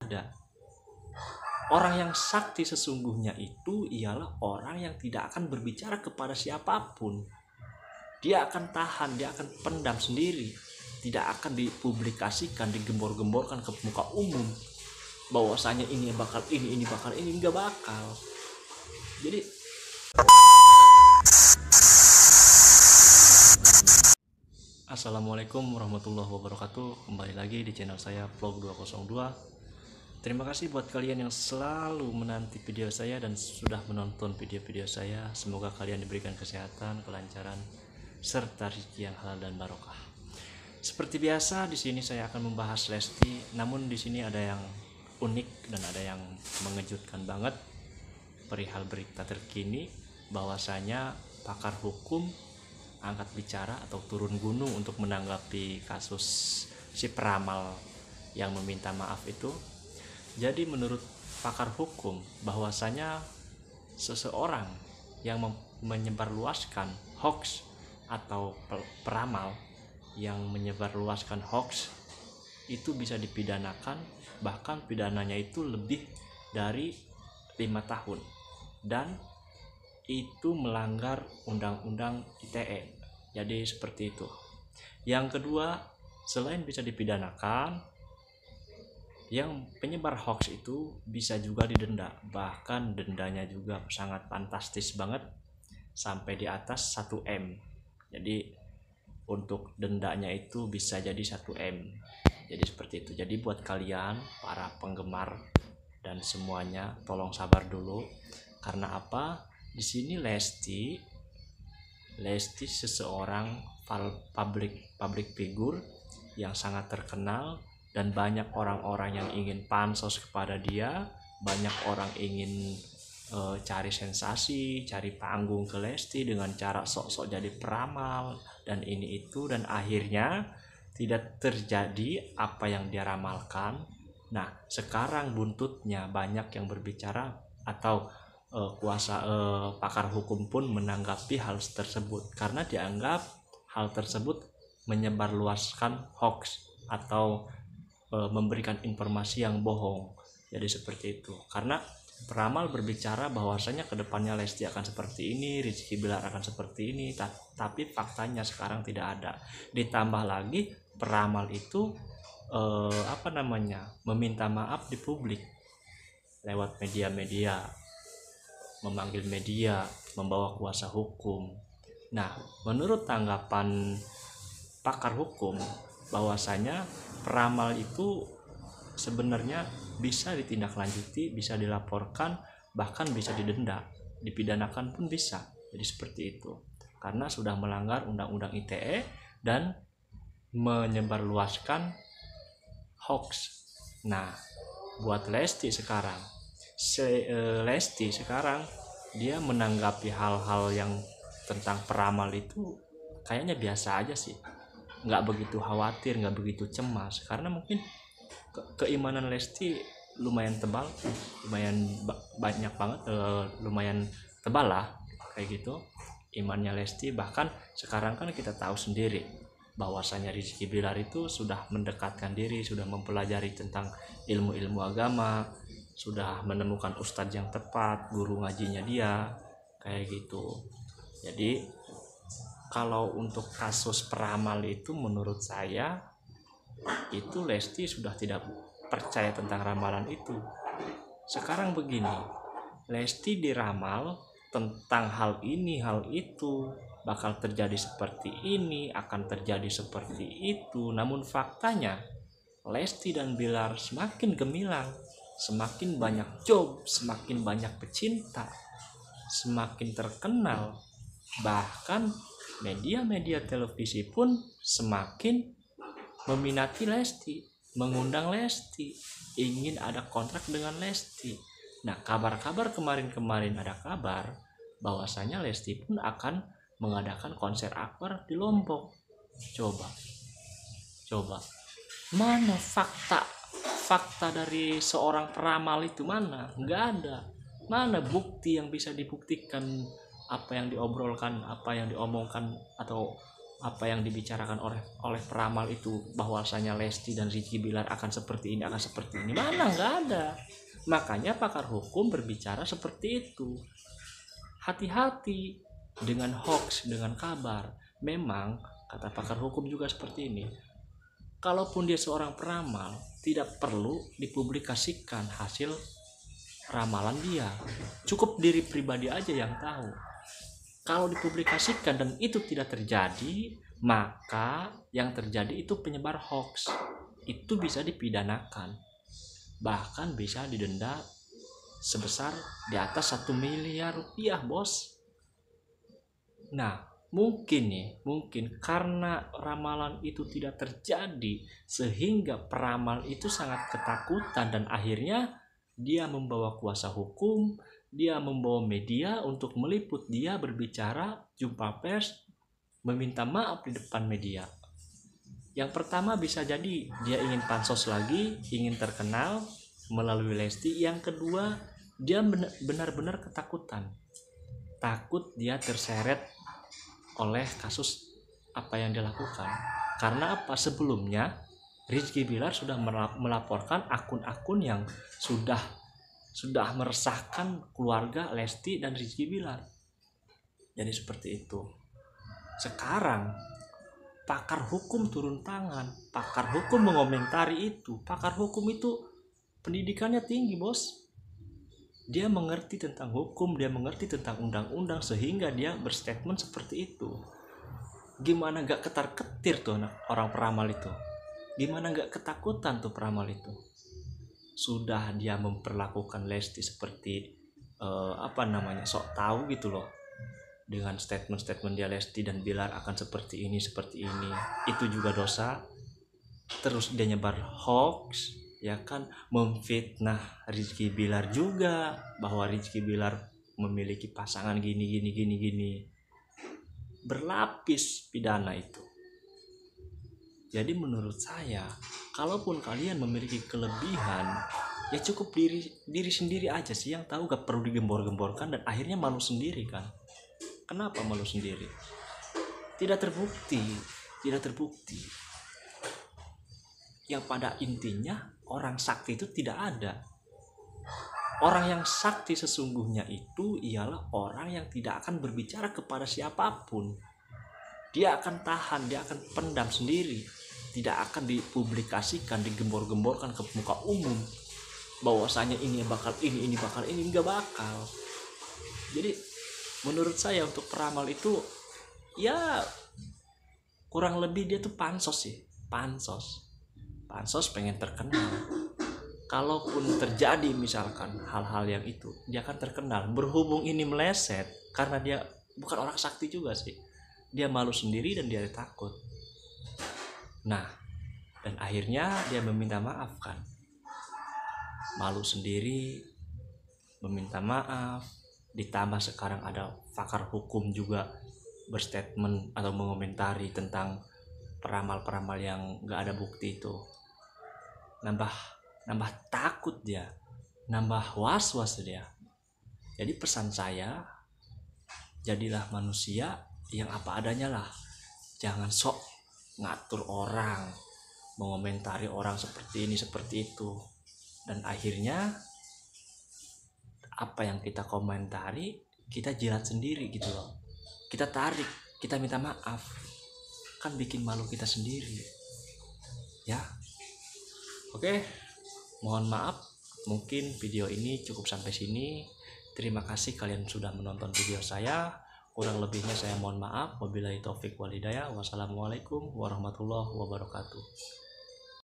ada. Orang yang sakti sesungguhnya itu ialah orang yang tidak akan berbicara kepada siapapun. Dia akan tahan, dia akan pendam sendiri, tidak akan dipublikasikan, digembor-gemborkan ke muka umum bahwasanya ini bakal ini, enggak bakal. Jadi Assalamualaikum warahmatullahi wabarakatuh. Kembali lagi di channel saya Vlog 202. Terima kasih buat kalian yang selalu menanti video saya dan sudah menonton video-video saya. Semoga kalian diberikan kesehatan, kelancaran, serta rezeki yang halal dan barokah. Seperti biasa, di sini saya akan membahas Lesti, namun di sini ada yang unik dan ada yang mengejutkan banget. Perihal berita terkini bahwasanya pakar hukum angkat bicara atau turun gunung untuk menanggapi kasus si peramal yang meminta maaf itu. Jadi menurut pakar hukum bahwasanya seseorang yang menyebarluaskan hoax atau peramal yang menyebarluaskan hoax itu bisa dipidanakan, bahkan pidananya itu lebih dari 5 tahun dan itu melanggar undang-undang ITE. Jadi seperti itu. Yang kedua, selain bisa dipidanakan, yang penyebar hoax itu bisa juga didenda, bahkan dendanya juga sangat fantastis banget, sampai di atas 1M. Jadi untuk dendanya itu bisa jadi 1M. Jadi seperti itu. Jadi buat kalian para penggemar dan semuanya, tolong sabar dulu. Karena apa? Di sini Lesti seseorang public figure yang sangat terkenal dan banyak orang-orang yang ingin pansos kepada dia, banyak orang ingin cari sensasi, cari panggung ke Lesti dengan cara sok-sok jadi peramal dan ini itu, dan akhirnya tidak terjadi apa yang dia ramalkan. Nah, sekarang buntutnya banyak yang berbicara atau pakar hukum pun menanggapi hal tersebut karena dianggap hal tersebut menyebarluaskan hoax atau memberikan informasi yang bohong. Jadi seperti itu. Karena peramal berbicara bahwasanya kedepannya Lesti akan seperti ini, Rizky Bilar akan seperti ini, tapi faktanya sekarang tidak ada. Ditambah lagi peramal itu meminta maaf di publik lewat media-media, memanggil media, membawa kuasa hukum. Nah, menurut tanggapan pakar hukum bahwasanya peramal itu sebenarnya bisa ditindaklanjuti, bisa dilaporkan, bahkan bisa didenda, dipidanakan pun bisa. Jadi seperti itu. Karena sudah melanggar undang-undang ITE dan menyebarluaskan hoax. Nah, buat Lesti sekarang dia menanggapi hal-hal yang tentang peramal itu kayaknya biasa aja sih, nggak begitu khawatir, nggak begitu cemas, karena mungkin keimanan Lesti lumayan tebal, lumayan banyak banget, lumayan tebal lah kayak gitu imannya Lesti. Bahkan sekarang kan kita tahu sendiri bahwasanya Rizky Bilar itu sudah mendekatkan diri, sudah mempelajari tentang ilmu-ilmu agama, sudah menemukan ustadz yang tepat, guru ngajinya dia kayak gitu. Jadi kalau untuk kasus peramal itu menurut saya itu Lesti sudah tidak percaya tentang ramalan itu. Sekarang begini, Lesti diramal tentang hal ini, hal itu, bakal terjadi seperti ini, akan terjadi seperti itu. Namun faktanya Lesti dan Bilar semakin gemilang, semakin banyak job, semakin banyak pecinta, semakin terkenal. Bahkan media-media televisi pun semakin meminati Lesti, mengundang Lesti, ingin ada kontrak dengan Lesti. Nah, kabar-kabar kemarin ada kabar bahwasanya Lesti pun akan mengadakan konser akbar di Lombok. Coba mana fakta dari seorang peramal itu? Mana? Nggak ada. Mana bukti yang bisa dibuktikan apa yang diobrolkan, apa yang diomongkan atau apa yang dibicarakan oleh peramal itu bahwasanya Lesti dan Rizky Bilar akan seperti ini, akan seperti ini, mana nggak ada. Makanya pakar hukum berbicara seperti itu. Hati-hati dengan hoax, dengan kabar. Memang kata pakar hukum juga seperti ini. Kalaupun dia seorang peramal, tidak perlu dipublikasikan hasil ramalan dia. Cukup diri pribadi aja yang tahu. Kalau dipublikasikan dan itu tidak terjadi, maka yang terjadi itu penyebar hoax. Itu bisa dipidanakan. Bahkan bisa didenda sebesar di atas 1 miliar rupiah, bos. Nah, mungkin karena ramalan itu tidak terjadi sehingga peramal itu sangat ketakutan dan akhirnya dia membawa kuasa hukum, dia membawa media untuk meliput dia berbicara, jumpa pers, meminta maaf di depan media. Yang pertama bisa jadi dia ingin pansos lagi, ingin terkenal melalui Lesti. Yang kedua, dia benar-benar ketakutan. Takut dia terseret oleh kasus apa yang dia lakukan. Karena apa? Sebelumnya Rizky Bilar sudah melaporkan akun-akun yang sudah meresahkan keluarga Lesti dan Rizky Bilar. Jadi seperti itu. Sekarang pakar hukum turun tangan, pakar hukum mengomentari itu. Pakar hukum itu pendidikannya tinggi, bos. Dia mengerti tentang hukum, dia mengerti tentang undang-undang sehingga dia berstatement seperti itu. Gimana gak ketar-ketir tuh orang peramal itu? Gimana gak ketakutan tuh peramal itu? Sudah dia memperlakukan Lesti seperti sok tahu gitu loh. Dengan statement-statement dia Lesti dan Bilar akan seperti ini. Itu juga dosa. Terus dia nyebar hoax, ya kan, memfitnah Rizky Bilar juga bahwa Rizky Bilar memiliki pasangan gini. Berlapis pidana itu. Jadi menurut saya, kalaupun kalian memiliki kelebihan, ya cukup diri sendiri aja sih yang tahu, gak perlu digembor-gemborkan dan akhirnya malu sendiri kan. Kenapa malu sendiri? Tidak terbukti. Yang pada intinya orang sakti itu tidak ada. Orang yang sakti sesungguhnya itu ialah orang yang tidak akan berbicara kepada siapapun. Dia akan tahan, dia akan pendam sendiri. Tidak akan dipublikasikan, digembor-gemborkan ke muka umum bahwasanya ini bakal ini, enggak bakal. Jadi menurut saya untuk peramal itu ya kurang lebih dia tuh pansos sih. Pansos pengen terkenal. Kalaupun terjadi misalkan hal-hal yang itu, dia akan terkenal. Berhubung ini meleset, karena dia bukan orang sakti juga sih, dia malu sendiri dan dia takut. Nah, dan akhirnya dia meminta maaf kan. Malu sendiri, meminta maaf. Ditambah sekarang ada pakar hukum juga berstatement atau mengomentari tentang peramal-peramal yang gak ada bukti itu. Nambah takut dia, nambah was-was dia. Jadi pesan saya, jadilah manusia yang apa adanya lah. Jangan sok ngatur orang, mengomentari orang seperti ini seperti itu, dan akhirnya apa yang kita komentari kita jilat sendiri gitu loh. Kita tarik, kita minta maaf, kan bikin malu kita sendiri ya. Oke, mohon maaf, mungkin video ini cukup sampai sini. Terima kasih kalian sudah menonton video saya. Kurang lebihnya saya mohon maaf. Wabillahi taufik wal hidayah. Wassalamualaikum warahmatullahi wabarakatuh.